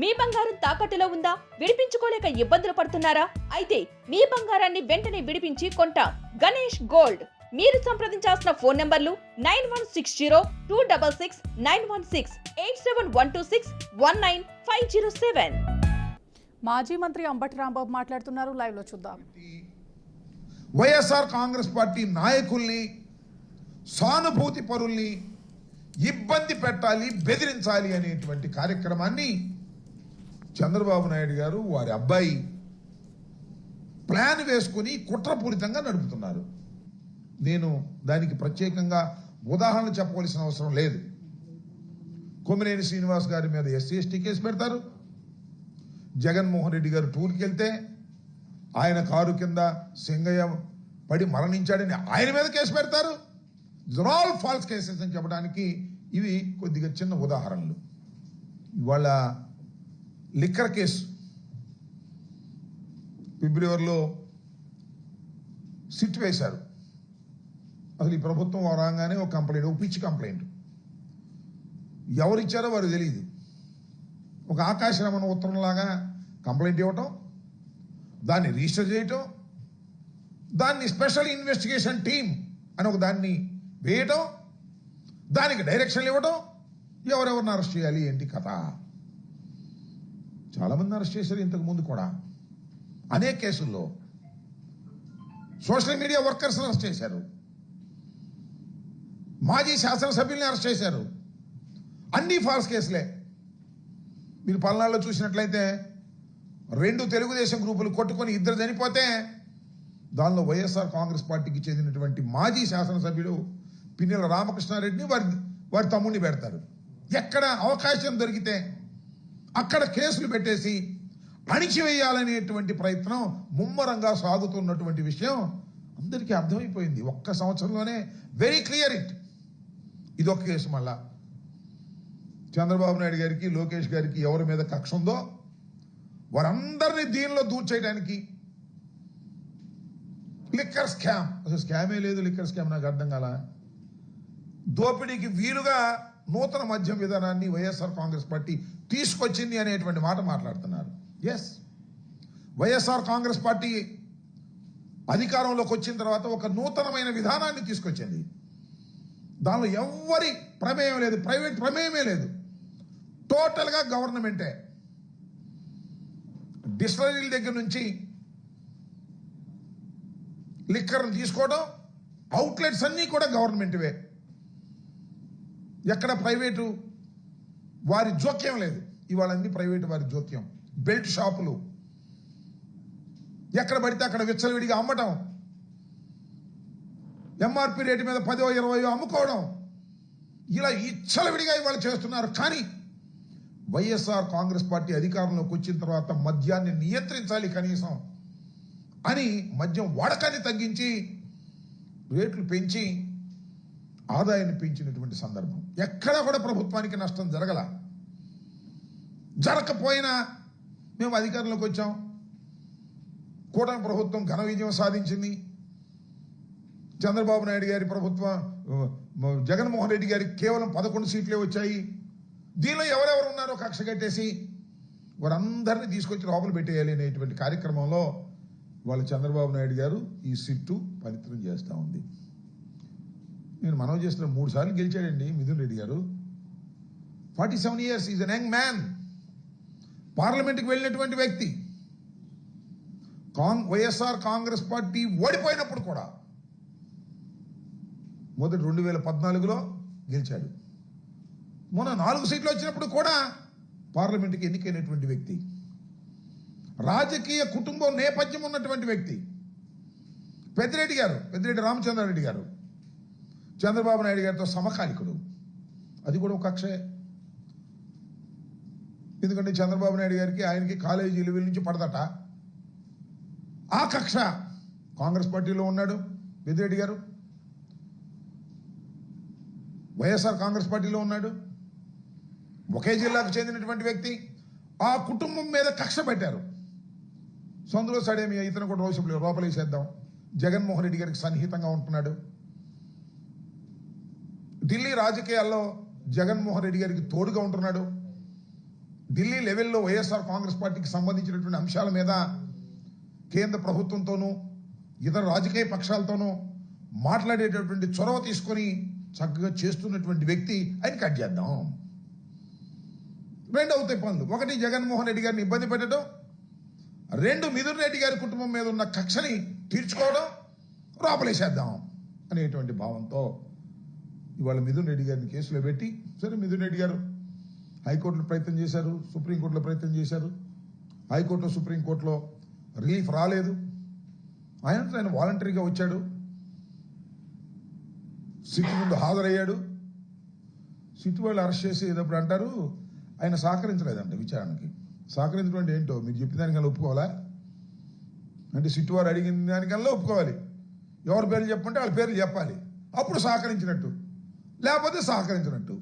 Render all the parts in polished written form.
మీ బంగారం తాకట్టులో ఉందా? విడిపించుకోలేక ఇబ్బందులు పడుతున్నారా? అయితే మీ బంగారాన్ని వెంటనే విడిపించి కొంటాం. గణేష్ గోల్డ్. మీరు సంప్రదించాల్సిన ఫోన్ నంబర్లు 9160-266-916, 8712619507. మాజీ మంత్రి అంబటి రాంబాబు మాట్లాడుతున్నారు. లైవ్ లో చూద్దాం. వైఎస్ఆర్ కాంగ్రెస్ పార్టీ నాయకుల్ని, సానుభూతి పరుల్ని ఇబ్బంది పెట్టాలి, బెదిరించాలి అనేటువంటి కార్యక్రమాన్ని చంద్రబాబు నాయుడు గారు వారి అబ్బాయి ప్లాన్ వేసుకుని కుట్రపూరితంగా నడుపుతున్నారు. నేను దానికి ప్రత్యేకంగా ఉదాహరణ చెప్పవలసిన అవసరం లేదు. కొమ్మినేని శ్రీనివాస్ గారి మీద SC/ST కేసు పెడతారు. జగన్మోహన్ రెడ్డి గారు టూర్కి వెళ్తే ఆయన కారు కింద సింగయ్య పడి మరణించాడని ఆయన మీద కేసు పెడతారు. ఆల్ ఫాల్స్ కేసెస్ అని చెప్పడానికి ఇవి కొద్దిగా చిన్న ఉదాహరణలు. ఇవాళ లిక్కర్ కేసు ఫిబ్రవరిలో సిట్ వేశారు. అసలు ఈ ప్రభుత్వం రాగానే ఒక కంప్లైంట్, ఒక పిచ్చి కంప్లైంట్, ఎవరిచ్చారో వారు తెలియదు. ఒక ఆకాశరమణ ఉత్తరంలాగా కంప్లైంట్ ఇవ్వటం, దాన్ని రిజిస్టర్ చేయటం, దాన్ని స్పెషల్ ఇన్వెస్టిగేషన్ టీమ్ అని ఒక దాన్ని వేయటం, దానికి డైరెక్షన్లు ఇవ్వటం, ఎవరెవరిని అరెస్ట్ చేయాలి ఏంటి కథ. చాలామంది అరెస్ట్ చేశారు ఇంతకు ముందు కూడా అనేక కేసుల్లో. సోషల్ మీడియా వర్కర్స్ అరెస్ట్ చేశారు, మాజీ శాసనసభ్యుల్ని అరెస్ట్ చేశారు. అన్ని ఫాల్స్ కేసులే. మీరు పల్నాడులో చూసినట్లయితే 2 తెలుగుదేశం గ్రూపులు కొట్టుకొని 2 చనిపోతే దానిలో వైఎస్ఆర్ కాంగ్రెస్ పార్టీకి చెందినటువంటి మాజీ శాసనసభ్యుడు పిన్నెల రామకృష్ణారెడ్డిని వారి తమ్ముడిని పెడతారు. ఎక్కడ అవకాశం దొరికితే అక్కడ కేసులు పెట్టేసి అణిచివేయాలనేటువంటి ప్రయత్నం ముమ్మరంగా సాగుతున్నటువంటి విషయం అందరికీ అర్థమైపోయింది. ఒక్క సంవత్సరంలోనే వెరీ క్లియర్ ఇట్. ఇదొక కేసు. మళ్ళా చంద్రబాబు నాయుడు గారికి, లోకేష్ గారికి ఎవరి మీద కక్ష ఉందో వారందరినీ దీనిలో దూర్చేయడానికి లిక్కర్ స్కామ్. అసలు స్కామే లేదు, లిక్కర్ స్కామ్ నాకు అర్థం కాల. దోపిడీకి వీలుగా నూతన మద్యం విధానాన్ని వైఎస్ఆర్ కాంగ్రెస్ పార్టీ తీసుకొచ్చింది అనేటువంటి మాట మాట్లాడుతున్నారు. ఎస్, వైఎస్ఆర్ కాంగ్రెస్ పార్టీ అధికారంలోకి వచ్చిన తర్వాత ఒక నూతనమైన విధానాన్ని తీసుకొచ్చింది. దానిలో ఎవ్వరి ప్రమేయం లేదు, ప్రైవేట్ ప్రమేయమే లేదు, టోటల్గా గవర్నమెంటే. డిస్టిలరీల దగ్గర నుంచి లిక్కర్ని తీసుకోవడం, అవుట్లెట్స్ అన్నీ కూడా గవర్నమెంట్వే. ఎక్కడ ప్రైవేటు వారి జోక్యం లేదు. ఇవాళ అన్ని ప్రైవేటు వారి జోక్యం. బెల్ట్ షాపులు ఎక్కడ పడితే అక్కడ విచ్చలవిడిగా అమ్మటం, MRP రేటు మీద 10-20 అమ్ముకోవడం, ఇలా విచ్చలవిడిగా ఇవాళ చేస్తున్నారు. కానీ వైఎస్ఆర్ కాంగ్రెస్ పార్టీ అధికారంలోకి వచ్చిన తర్వాత మద్యాన్ని నియంత్రించాలి కనీసం అని మద్యం వాడకాన్ని తగ్గించి రేట్లు పెంచి ఆదాయాన్ని పెంచినటువంటి సందర్భం. ఎక్కడా కూడా ప్రభుత్వానికి నష్టం జరగకపోయినా మేము అధికారంలోకి వచ్చాం. కూటమి ప్రభుత్వం ఘన విజయం సాధించింది. చంద్రబాబు నాయుడు గారి ప్రభుత్వం, జగన్మోహన్ రెడ్డి గారికి కేవలం 11 సీట్లే వచ్చాయి. దీనిలో ఎవరెవరు ఉన్నారో కక్ష కట్టేసి వారందరినీ తీసుకొచ్చి లోపల పెట్టేయాలి అనేటువంటి కార్యక్రమంలో వాళ్ళ చంద్రబాబు నాయుడు గారు ఈ సిట్టు పవిత్రం చేస్తూ ఉంది. నేను మనవి చేస్తున్న 3 సార్లు గెలిచాడండి మిథున్ రెడ్డి గారు. 47 years, is an young man. పార్లమెంట్కి వెళ్ళినటువంటి వ్యక్తి. వైఎస్ఆర్ కాంగ్రెస్ పార్టీ ఓడిపోయినప్పుడు కూడా మొదటి 2014లో గెలిచాడు. మొన్న 4 సీట్లు వచ్చినప్పుడు కూడా పార్లమెంట్కి ఎన్నికైనటువంటి వ్యక్తి. రాజకీయ కుటుంబం నేపథ్యం ఉన్నటువంటి వ్యక్తి. పెద్దిరెడ్డి రామచంద్రారెడ్డి గారు చంద్రబాబు నాయుడు గారితో సమకాలికుడు. అది కూడా ఒక కక్షే. ఎందుకంటే చంద్రబాబు నాయుడు గారికి ఆయనకి కాలేజీ లెవెల్ నుంచి పడదట. ఆ కక్ష కాంగ్రెస్ పార్టీలో ఉన్నాడు పెద్దిరెడ్డి గారు, వైఎస్ఆర్ కాంగ్రెస్ పార్టీలో ఉన్నాడు. ఒకే జిల్లాకు చెందినటువంటి వ్యక్తి. ఆ కుటుంబం మీద కక్ష పెట్టారు. సొందులో సడేమి ఇతను కూడా లోపలేసేద్దాం. జగన్మోహన్ రెడ్డి గారికి సన్నిహితంగా ఉంటున్నాడు. ఢిల్లీ రాజకీయాల్లో జగన్మోహన్ రెడ్డి గారికి తోడుగా ఉంటున్నాడు. ఢిల్లీ లెవెల్లో వైఎస్ఆర్ కాంగ్రెస్ పార్టీకి సంబంధించినటువంటి అంశాల మీద కేంద్ర ప్రభుత్వంతోనూ ఇతర రాజకీయ పక్షాలతోనూ మాట్లాడేటటువంటి చొరవ తీసుకొని చక్కగా చేస్తున్నటువంటి వ్యక్తి ఆయన కట్ చేద్దాం. రెండు అవుతాయి పనులు. ఒకటి, జగన్మోహన్ రెడ్డి గారిని ఇబ్బంది పెట్టడం. రెండు, మిథున్ రెడ్డి గారి కుటుంబం మీద ఉన్న కక్షని తీర్చుకోవడం, లోపలేసేద్దాం అనేటువంటి భావంతో ఇవాళ మిథున్ రెడ్డి గారిని కేసులో పెట్టి, సరే మిథున్ రెడ్డి గారు హైకోర్టులో ప్రయత్నం చేశారు, సుప్రీంకోర్టులో ప్రయత్నం చేశారు. హైకోర్టులో సుప్రీంకోర్టులో రిలీఫ్ రాలేదు. ఆయన వాలంటరీగా వచ్చాడు, సిట్ ముందు హాజరయ్యాడు. సిట్ వాళ్ళు అరెస్ట్ చేసేటప్పుడు అంటారు ఆయన సహకరించలేదంట విచారణకి. సహకరించడం అంటే ఏంటో మీరు చెప్పిన దానికల్లా ఒప్పుకోవాలా? అంటే సిట్ వారు అడిగిన దానికల్లా ఒప్పుకోవాలి. ఎవరి పేర్లు చెప్పంటే వాళ్ళ పేర్లు చెప్పాలి, అప్పుడు సహకరించినట్టు, లేకపోతే సహకరించినట్టు.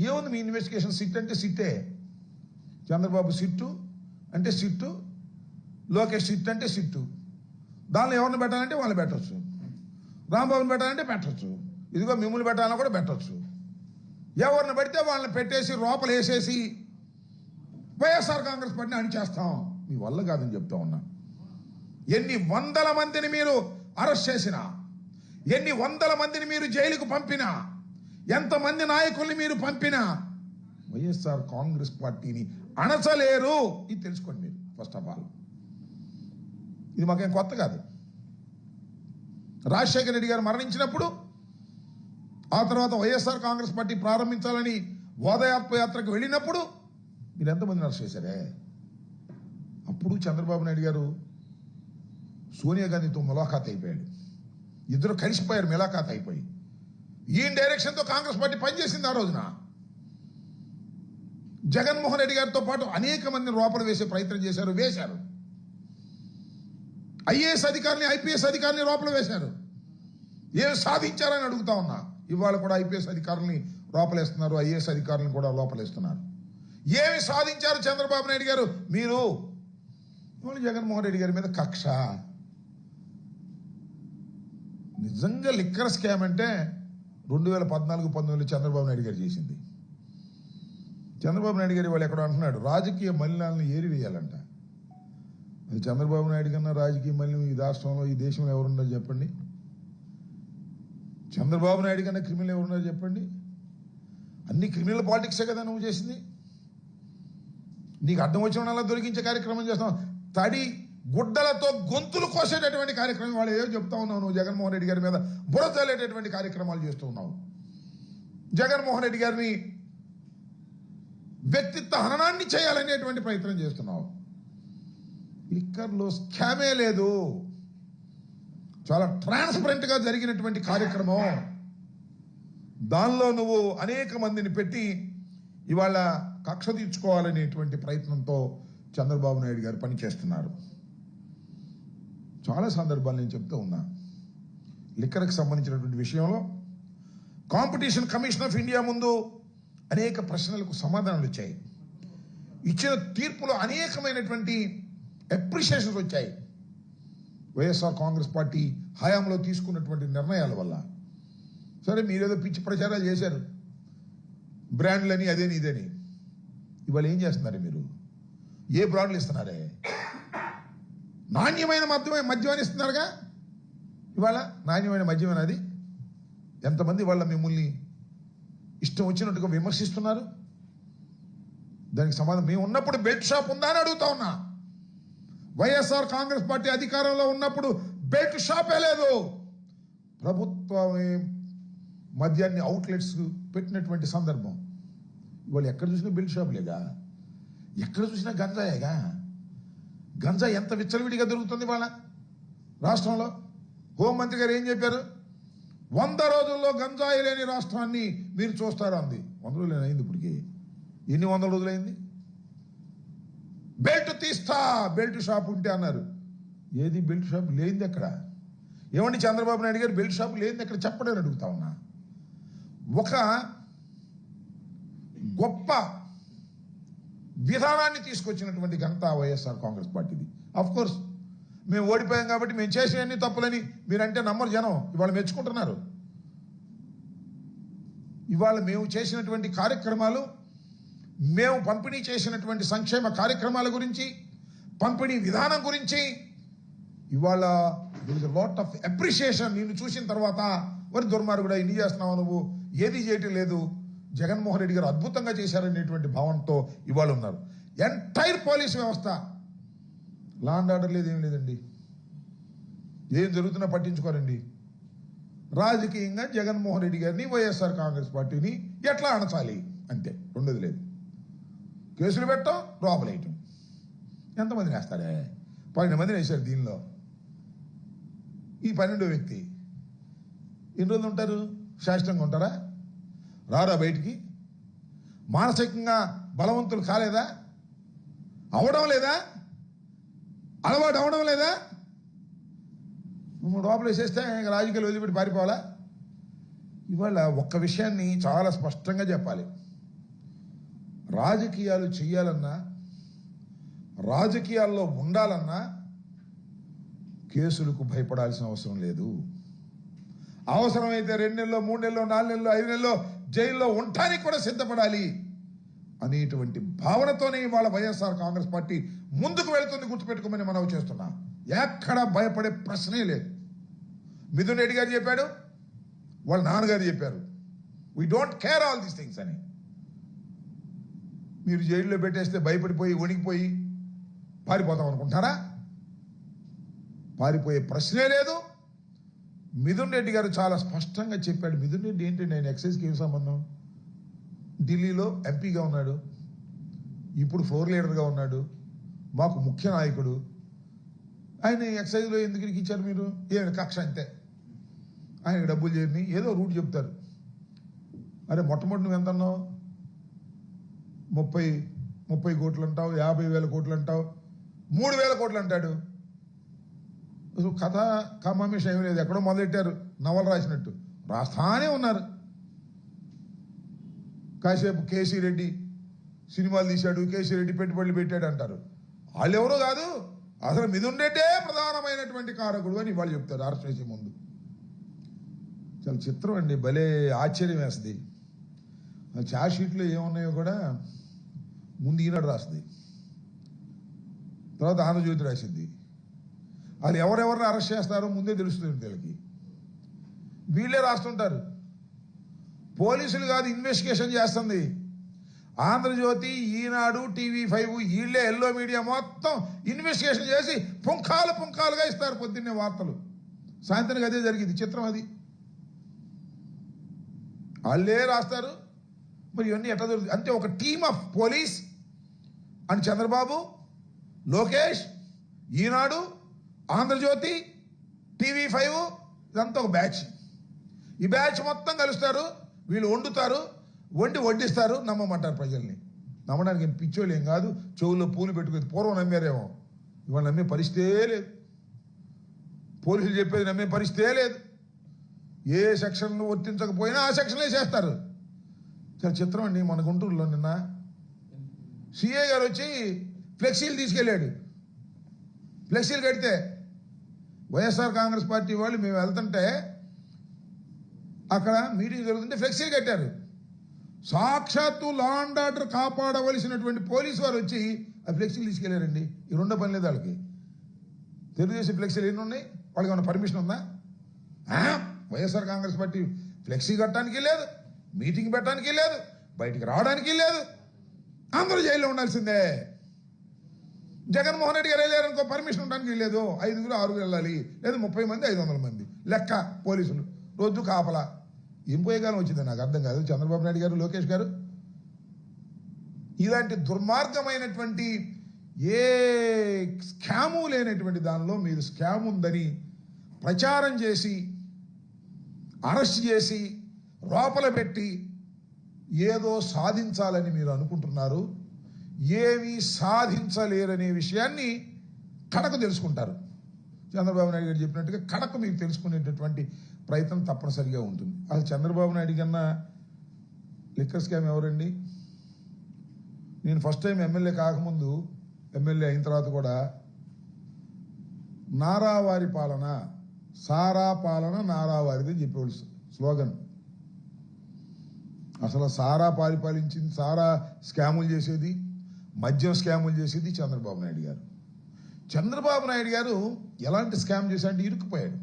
ఏముంది మీ ఇన్వెస్టిగేషన్? సిట్ అంటే సిట్టే. చంద్రబాబు సిట్టు అంటే సిట్టు, లోకేష్ సిట్ అంటే సిట్టు. దానిలో ఎవరిని పెట్టాలంటే వాళ్ళని పెట్టవచ్చు, రాంబాబుని పెట్టాలంటే పెట్టచ్చు, ఇదిగో మిమ్మల్ని పెట్టాలని కూడా పెట్టచ్చు. ఎవరిని పెడితే వాళ్ళని పెట్టేసి లోపల వేసేసి వైఎస్ఆర్ కాంగ్రెస్ పార్టీని అణిచేస్తాం. మీ వల్ల కాదని చెప్తా ఉన్నా. ఎన్ని వందల మందిని మీరు అరెస్ట్ చేసినా, ఎన్ని వందల మందిని మీరు జైలుకు పంపినా, ఎంతమంది నాయకుల్ని మీరు పంపినా వైఎస్ఆర్ కాంగ్రెస్ పార్టీని అణచలేరు. ఇది తెలుసుకోండి మీరు. ఫస్ట్ ఆఫ్ ఆల్ ఇది మాకేం కొత్త కాదు. రాజశేఖర రెడ్డి గారు మరణించినప్పుడు, ఆ తర్వాత వైఎస్ఆర్ కాంగ్రెస్ పార్టీ ప్రారంభించాలని ఓదయాత్రకు వెళ్ళినప్పుడు మీరు ఎంతమందిని అరెస్ట్ చేశారే? అప్పుడు చంద్రబాబు నాయుడు గారు సోనియా గాంధీతో ములాఖాత్ అయిపోయాడు. ఇద్దరు కలిసిపోయారు ములాఖాత్ అయిపోయి. ఈయన డైరెక్షన్తో కాంగ్రెస్ పార్టీ పనిచేసింది ఆ రోజున. జగన్మోహన్ రెడ్డి గారితో పాటు అనేక మందిని లోపల వేసే ప్రయత్నం చేశారు, వేశారు. ఐఏఎస్ అధికారిని, ఐపీఎస్ అధికారిని లోపల వేశారు. ఏమి సాధించారని అడుగుతా ఉన్నా. ఇవాళ కూడా ఐపీఎస్ అధికారుల్ని లోపలేస్తున్నారు, ఐఏఎస్ అధికారులను కూడా లోపలేస్తున్నారు. ఏమి సాధించారు చంద్రబాబు నాయుడు గారు? మీరు జగన్మోహన్ రెడ్డి గారి మీద కక్ష. నిజంగా లిక్కర్ స్కామ్ అంటే 2014-19 చంద్రబాబు నాయుడు గారు చేసింది. చంద్రబాబు నాయుడు గారు వాళ్ళు ఎక్కడో అంటున్నాడు రాజకీయ మలినాలను ఏరివేయాలంట. అది చంద్రబాబు నాయుడు కన్నా రాజకీయ మలినం ఈ రాష్ట్రంలో, ఈ దేశంలో ఎవరున్నారు చెప్పండి? చంద్రబాబు నాయుడు కన్నా క్రిమినల్ ఎవరున్నారు చెప్పండి? అన్ని క్రిమినల్ పాలిటిక్సే కదా నువ్వు చేసింది. నీకు అడ్డం వచ్చిన వాళ్ళ దొరికించే కార్యక్రమం చేస్తావు. తడి గుడ్డలతో గొంతులు కోసేటటువంటి కార్యక్రమం వాళ్ళు ఏదో చెప్తా ఉన్నావు. నువ్వు జగన్మోహన్ రెడ్డి గారి మీద బురదలేటటువంటి కార్యక్రమాలు చేస్తూ ఉన్నావు. జగన్మోహన్ రెడ్డి గారిని వ్యక్తిత్వ హననాన్ని చేయాలనేటువంటి ప్రయత్నం చేస్తున్నావు. లిక్కర్లో స్కామే లేదు, చాలా ట్రాన్స్పరెంట్ గా జరిగినటువంటి కార్యక్రమం. దానిలో నువ్వు అనేక మందిని పెట్టి ఇవాళ కక్ష తీర్చుకోవాలనేటువంటి ప్రయత్నంతో చంద్రబాబు నాయుడు గారు పనిచేస్తున్నారు. చాలా సందర్భాలు నేను చెప్తూ ఉన్నా. లిక్కర్కి సంబంధించినటువంటి విషయంలో కాంపిటీషన్ కమిషన్ ఆఫ్ ఇండియా ముందు అనేక ప్రశ్నలకు సమాధానాలు వచ్చాయి. ఇచ్చిన తీర్పులో అనేకమైనటువంటి అప్రిషియేషన్స్ వచ్చాయి. వైఎస్ఆర్ కాంగ్రెస్ పార్టీ హయాంలో తీసుకున్నటువంటి నిర్ణయాల వల్ల. సరే మీరేదో పిచ్చి ప్రచారాలు చేశారు, బ్రాండ్లని అదేని ఇదేని. ఇవాళ ఏం చేస్తున్నారు మీరు? ఏ బ్రాండ్లు ఇస్తున్నారే? నాణ్యమైన మద్యమాన్ని ఇస్తున్నారుగా. ఇవాళ నాణ్యమైన మద్యం అది. ఎంతమంది వాళ్ళ మిమ్మల్ని ఇష్టం వచ్చినట్టుగా విమర్శిస్తున్నారు. దానికి సమాధానం మేము ఉన్నప్పుడు బెల్ట్ షాప్ ఉందా అని అడుగుతా ఉన్నా. వైఎస్ఆర్ కాంగ్రెస్ పార్టీ అధికారంలో ఉన్నప్పుడు బెల్ట్ షాపే లేదు. ప్రభుత్వమే మద్యాన్ని అవుట్లెట్స్ పెట్టినటువంటి సందర్భం. ఇవాళ ఎక్కడ చూసినా బెల్ట్ షాప్ లేదా, ఎక్కడ చూసినా గంజాయేగా. గంజా ఎంత విచ్చలవిడిగా దొరుకుతుంది వాళ్ళ రాష్ట్రంలో. హోంమంత్రి గారు ఏం చెప్పారు? 100 రోజుల్లో గంజాయి లేని రాష్ట్రాన్ని మీరు చూస్తారు అంది. 100 రోజులు అయింది ఇప్పటికి. ఎన్ని 100 రోజులైంది? బెల్ట్ తీస్తా, బెల్ట్ షాప్ ఉంటే అన్నారు. ఏది బెల్ట్ షాప్ లేనిది ఎక్కడ? ఏమండి చంద్రబాబు నాయుడు గారు బెల్ట్ షాప్ లేనిది ఎక్కడ చెప్పడని అడుగుతా ఉన్నా. ఒక గొప్ప విధానాన్ని తీసుకొచ్చినటువంటి ఘనత వైఎస్ఆర్ కాంగ్రెస్ పార్టీది. అఫ్ కోర్స్ మేము ఓడిపోయాం కాబట్టి మేము చేసేవన్నీ తప్పులని మీరంటే నమ్మరు జనం. ఇవాళ మెచ్చుకుంటున్నారు. ఇవాళ మేము చేసినటువంటి కార్యక్రమాలు మేము పంపిణీ చేసినటువంటి సంక్షేమ కార్యక్రమాల గురించి, పంపిణీ విధానం గురించి ఇవాళ లాట్ ఆఫ్ అప్రిషియేషన్. నిన్ను చూసిన తర్వాత మరి దుర్మార్గుడా ఇన్ని చేస్తున్నావు, నువ్వు ఏది చేయటం లేదు, జగన్మోహన్ రెడ్డి గారు అద్భుతంగా చేశారనేటువంటి భావనతో ఇవాళ ఉన్నారు. ఎంటైర్ పోలీస్ వ్యవస్థ లా అండ్ ఆర్డర్ లేదు, ఏం లేదండి, ఏం జరుగుతున్నా పట్టించుకోరండి. రాజకీయంగా జగన్మోహన్ రెడ్డి గారిని, వైఎస్ఆర్ కాంగ్రెస్ పార్టీని ఎట్లా అణచాలి అంతే, రెండోది లేదు. కేసులు పెట్టడం, లోపలేయటం. ఎంతమందిని వేస్తారే? 12 మందిని వేశారు దీనిలో. ఈ 12వ వ్యక్తి ఎన్ని రోజులు ఉంటారు? శాశ్వతంగా ఉంటారా? రారా బయటికి? మానసికంగా బలవంతులు కాలేదా? అవడం లేదా? అలవాటు అవడం లేదా? లోపల వేసేస్తే రాజకీయాలు వదిలిపెట్టి పారిపోవాలా? ఇవాళ ఒక్క విషయాన్ని చాలా స్పష్టంగా చెప్పాలి. రాజకీయాలు చెయ్యాలన్నా, రాజకీయాల్లో ఉండాలన్నా కేసులకు భయపడాల్సిన అవసరం లేదు. అవసరమైతే 2 నెలల్లో, 3 నెలల్లో, 4 నెలల్లో, 5 నెలల్లో జైల్లో ఉండటానికి కూడా సిద్ధపడాలి అనేటువంటి భావనతోనే ఇవాళ వైఎస్ఆర్ కాంగ్రెస్ పార్టీ ముందుకు వెళుతుంది. గుర్తుపెట్టుకోమని మనవి చేస్తున్నా. ఎక్కడ భయపడే ప్రశ్నే లేదు. మిథున్ రెడ్డి గారు చెప్పాడు, వాళ్ళ నాన్నగారు చెప్పారు, we don't care all these things అని. మీరు జైల్లో పెట్టేస్తే భయపడిపోయి వణికిపోయి పారిపోతాం అనుకుంటారా? పారిపోయే ప్రశ్నే లేదు. మిథున్ రెడ్డి గారు చాలా స్పష్టంగా చెప్పాడు. మిథున్ రెడ్డి ఏంటంటే ఆయన ఎక్సైజ్కి ఏం సంబంధం? ఢిల్లీలో ఎంపీగా ఉన్నాడు, ఇప్పుడు ఫ్లోర్ లీడర్గా ఉన్నాడు, మాకు ముఖ్య నాయకుడు. ఆయన ఎక్సైజ్లో ఎందుకు ఇచ్చారు మీరు? ఏమైనా కక్ష అంతే. ఆయనకి డబ్బులు చేయని ఏదో రూట్ చెప్తారు. అరే మొట్టమొదటి నువ్వు ఎంత అన్నావు? 30 కోట్లు అంటావు, 50,000 కోట్లు అంటావు, 3,000 కోట్లు అంటాడు. అసలు కథ కమ్మేష ఏమీ లేదు. ఎక్కడో మొదలెట్టారు నవల రాసినట్టు రాస్తానే ఉన్నారు. కాసేపు కేసీ రెడ్డి సినిమాలు తీశాడు, కేసీ రెడ్డి పెట్టుబడులు పెట్టాడు అంటారు. వాళ్ళు ఎవరో కాదు, అసలు మిథున్ రెడ్డే ప్రధానమైనటువంటి కారకుడు అని వాళ్ళు చెప్తారు అరెస్ట్ చేసే ముందు. చాలా చిత్రం అండి, భలే ఆశ్చర్యం వేస్తుంది. ఛార్జ్ షీట్లో ఏమున్నాయో కూడా ముందు ఈనాడు రాస్తుంది, తర్వాత ఆంధ్రజ్యోతి రాసింది. వాళ్ళు ఎవరెవరిని అరెస్ట్ చేస్తారో ముందే తెలుస్తుంది వీళ్ళకి. వీళ్ళే రాస్తుంటారు. పోలీసులు కాదు ఇన్వెస్టిగేషన్ చేస్తుంది. ఆంధ్రజ్యోతి, ఈనాడు, TV5 వీళ్ళే ఎల్లో మీడియా మొత్తం ఇన్వెస్టిగేషన్ చేసి పుంఖాలుగా ఇస్తారు పొద్దున్నే వార్తలు. సాయంత్రానికి అదే జరిగింది. చిత్రం అది. వాళ్ళే రాస్తారు. మరి ఇవన్నీ ఎట్లా జరుగుతుంది అంటే ఒక team of police and Chandrababu, Lokesh, Eenadu, Andhrajyothi, TV5 ఇదంతా ఒక బ్యాచ్. ఈ బ్యాచ్ మొత్తం కలుస్తారు. వీళ్ళు వండుతారు, వడ్డిస్తారు, నమ్మమంటారు ప్రజల్ని. నమ్మడానికి ఏం పిచ్చోళ్ళు ఏం కాదు. చెవుల్లో పూలు పెట్టుకుని పూర్వం నమ్మారేమో, ఇవాళ నమ్మే పరిస్థితే లేదు. పోలీసులు చెప్పేది నమ్మే పరిస్థితే లేదు. ఏ సెక్షన్లు వర్తించకపోయినా ఆ సెక్షన్లే చేస్తారు. చాలా చిత్రం అండి. మన గుంటూరులో నిన్న సిఐ గారు వచ్చి ఫ్లెక్సీలు తీసుకెళ్ళాడు. ఫ్లెక్సీలు కడితే వైఎస్ఆర్ కాంగ్రెస్ పార్టీ వాళ్ళు మేము వెళ్తుంటే అక్కడ మీటింగ్ జరుగుతుంటే ఫ్లెక్సీలు కట్టారు. సాక్షాత్తు లా అండ్ ఆర్డర్ కాపాడవలసినటువంటి పోలీసు వారు వచ్చి ఆ ఫ్లెక్సీలు తీసుకెళ్లారండి. ఈ రెండో పని లేదు వాళ్ళకి. తెలుగుదేశం ఫ్లెక్సీలు ఎన్ని ఉన్నాయి? వాళ్ళకి ఏమైనా పర్మిషన్ ఉందా? వైఎస్ఆర్ కాంగ్రెస్ పార్టీ ఫ్లెక్సీ కట్టడానికి లేదు, మీటింగ్ పెట్టడానికి లేదు, బయటికి రావడానికి లేదు. అందరూ జైల్లో ఉండాల్సిందే. జగన్మోహన్ రెడ్డి గారు వెళ్ళారనుకో పర్మిషన్ ఉండడానికి లేదు. 5, 6 వెళ్ళాలి, లేదు 30 మంది, 500 మంది లెక్క పోలీసులు రోజు కాపలా. ఏం పోయేగాలం వచ్చింది నాకు అర్థం కాదు. చంద్రబాబు నాయుడు గారు, లోకేష్ గారు ఇలాంటి దుర్మార్గమైనటువంటి ఏ స్కాము లేనటువంటి దానిలో మీరు స్కామ్ ఉందని ప్రచారం చేసి అరెస్ట్ చేసి లోపల పెట్టి ఏదో సాధించాలని మీరు అనుకుంటున్నారు. ఏమీ సాధించలేరనే విషయాన్ని కడకు తెలుసుకుంటారు. చంద్రబాబు నాయుడు గారు చెప్పినట్టుగా కడకు మీకు తెలుసుకునేటటువంటి ప్రయత్నం తప్పనిసరిగా ఉంటుంది. అసలు చంద్రబాబు నాయుడు కన్నా లిక్కర్ స్కామ్ ఎవరండి? నేను ఫస్ట్ టైం ఎమ్మెల్యే కాకముందు, ఎమ్మెల్యే అయిన తర్వాత కూడా నారావారి పాలన, సారా పాలన నారావారిది అని చెప్పేవాళ్ళు స్లోగన్. అసలు సారా పరిపాలించింది, సారా స్కాములు చేసేది, మద్యం స్కాములు చేసేది చంద్రబాబు నాయుడు గారు. చంద్రబాబు నాయుడు గారు ఎలాంటి స్కామ్ చేశాడంటే ఇరుక్కుపోయాడు.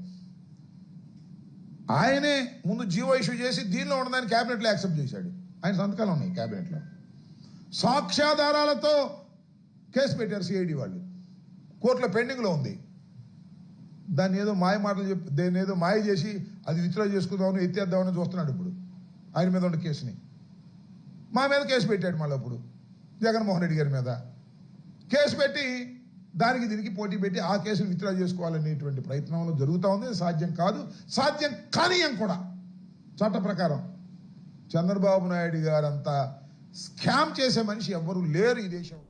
ఆయనే ముందు జీవో ఇష్యూ చేసి దీనిలో ఉన్నదాన్ని క్యాబినెట్లో యాక్సెప్ట్ చేశాడు. ఆయన సంతకాలు ఉన్నాయి క్యాబినెట్లో. సాక్ష్యాధారాలతో కేసు పెట్టారు సిఐడి వాళ్ళు. కోర్టులో పెండింగ్లో ఉంది. దాన్ని ఏదో మాయ మాటలు చెప్పి దాన్ని ఏదో మాయ చేసి అది విత్డ్రా చేసుకుందామని ఎత్తేద్దామని చూస్తున్నాడు ఇప్పుడు ఆయన మీద ఉన్న కేసుని. మా మీద కేసు పెట్టాడు మళ్ళీ అప్పుడు జగన్మోహన్ రెడ్డి గారి మీద కేసు పెట్టి దానికి దీనికి పోటీ పెట్టి ఆ కేసును విత్డ్రా చేసుకోవాలనేటువంటి ప్రయత్నంలో జరుగుతూ ఉంది. సాధ్యం కాదు, సాధ్యం కానీయం కూడా. చట్ట ప్రకారం చంద్రబాబు నాయుడు గారంతా స్కామ్ చేసే మనిషి ఎవ్వరూ లేరు ఈ దేశంలో.